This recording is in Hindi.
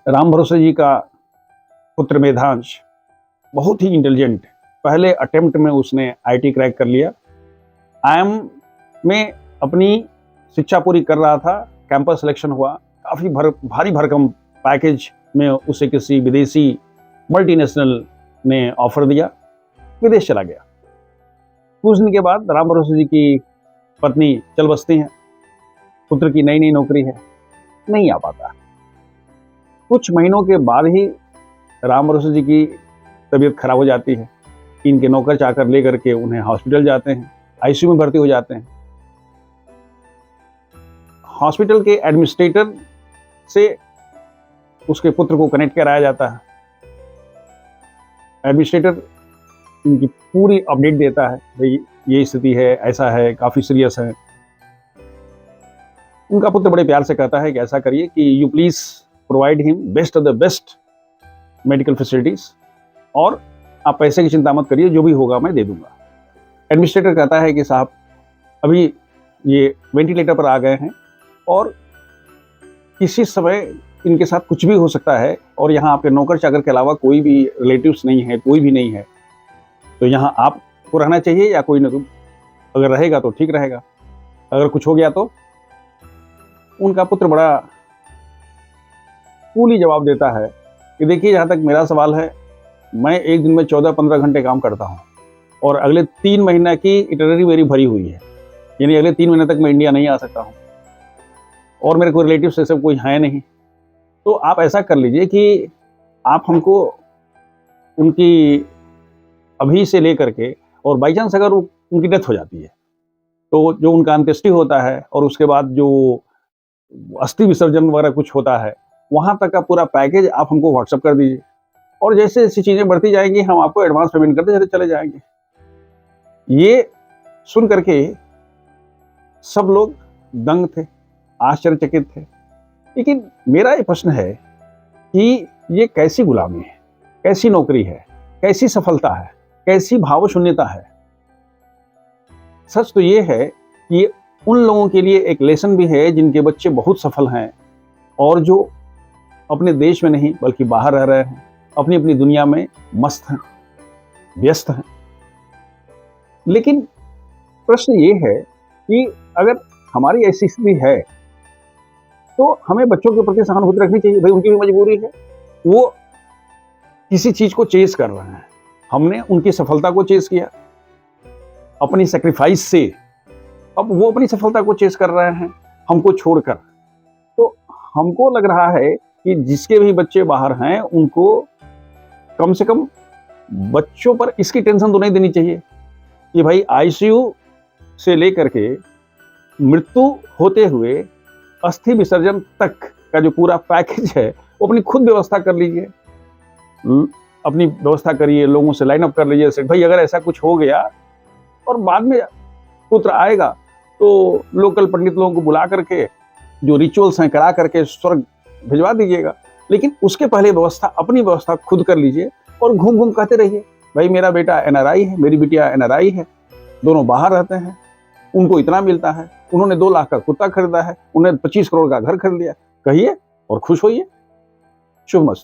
राम भरोसे जी का पुत्र मेधांश बहुत ही इंटेलिजेंट, पहले अटेम्प्ट में उसने आईआईटी क्रैक कर लिया। आईआईएम में अपनी शिक्षा पूरी कर रहा था, कैंपस सिलेक्शन हुआ, काफ़ी भारी भरकम पैकेज में उसे किसी विदेशी मल्टीनेशनल ने ऑफर दिया, विदेश चला गया। कुछ दिन के बाद राम भरोसे जी की पत्नी चल बसती हैं, पुत्र की नई नई नौकरी है, नहीं आ पाता। कुछ महीनों के बाद ही राम भरोसे जी की तबीयत खराब हो जाती है। इनके नौकर चाकर लेकर के उन्हें हॉस्पिटल जाते हैं, आईसीयू में भर्ती हो जाते हैं। हॉस्पिटल के एडमिनिस्ट्रेटर से उसके पुत्र को कनेक्ट कराया जाता है। एडमिनिस्ट्रेटर इनकी पूरी अपडेट देता है, भाई ये स्थिति है, ऐसा है, काफ़ी सीरियस है। उनका पुत्र बड़े प्यार से कहता है कि ऐसा करिए कि you please provide him best of the best medical facilities, और आप पैसे की चिंता मत करिए, जो भी होगा मैं दे दूंगा। एडमिनिस्ट्रेटर कहता है कि साहब अभी ये वेंटिलेटर पर आ गए हैं और किसी समय इनके साथ कुछ भी हो सकता है, और यहाँ आपके नौकर चाकर के अलावा कोई भी रिलेटिव्स नहीं है, कोई भी नहीं है, तो यहाँ आपको रहना चाहिए या कोई ना कोई अगर रहेगा तो ठीक रहेगा, अगर कुछ हो गया तो। उनका पुत्र बड़ा कूली जवाब देता है कि देखिए, जहाँ तक मेरा सवाल है, मैं एक दिन में 14-15 घंटे काम करता हूँ और अगले 3 महीना की इटनरी मेरी भरी हुई है, यानी अगले 3 महीने तक मैं इंडिया नहीं आ सकता हूँ, और मेरे कोई रिलेटिव्स ऐसे कोई है नहीं। तो आप ऐसा कर लीजिए कि आप हमको उनकी अभी से लेकर के, और बाई चांस अगर उनकी डेथ हो जाती है तो जो उनका अंत्येष्टि होता है और उसके बाद जो अस्थि विसर्जन वगैरह कुछ होता है, वहाँ तक का पूरा पैकेज आप हमको व्हाट्सएप कर दीजिए, और जैसे जैसी चीज़ें बढ़ती जाएंगी हम आपको एडवांस पेमेंट करते चले चले जाएंगे। ये सुन करके सब लोग दंग थे, आश्चर्यचकित थे। लेकिन मेरा ये प्रश्न है कि ये कैसी गुलामी है, कैसी नौकरी है, कैसी सफलता है, कैसी भावशून्यता है। सच तो ये है कि ये उन लोगों के लिए एक लेसन भी है जिनके बच्चे बहुत सफल हैं और जो अपने देश में नहीं बल्कि बाहर रह रहे हैं, अपनी अपनी दुनिया में मस्त हैं, व्यस्त हैं। लेकिन प्रश्न ये है कि अगर हमारी ऐसी स्थिति है तो हमें बच्चों के प्रति सहानुभूति रखनी चाहिए। भाई उनकी भी मजबूरी है, वो किसी चीज को चेस कर रहे हैं, हमने उनकी सफलता को चेस किया अपनी सेक्रीफाइस से, अब वो अपनी सफलता को चेस कर रहे हैं हमको छोड़कर। तो हमको लग रहा है कि जिसके भी बच्चे बाहर हैं उनको कम से कम बच्चों पर इसकी टेंशन तो नहीं देनी चाहिए कि भाई आईसीयू से लेकर के मृत्यु होते हुए अस्थि विसर्जन तक का जो पूरा पैकेज है वो अपनी खुद व्यवस्था कर लीजिए, अपनी व्यवस्था करिए, लोगों से लाइन अप कर लीजिए। भाई अगर ऐसा कुछ हो गया और बाद में पुत्र आएगा तो लोकल पंडित लोगों को बुला करके जो रिचुअल्स हैं करा करके स्वर्ग भिजवा दीजिएगा। लेकिन उसके पहले व्यवस्था, अपनी व्यवस्था खुद कर लीजिए और घूम घूम कहते रहिए भाई मेरा बेटा एनआरआई है, मेरी बिटिया एनआरआई है, दोनों बाहर रहते हैं, उनको इतना मिलता है, उन्होंने 2 लाख का कुत्ता खरीदा है, उन्होंने 25 करोड़ का घर खरीद लिया, कहिए और खुश होइए। शुभ मस्त।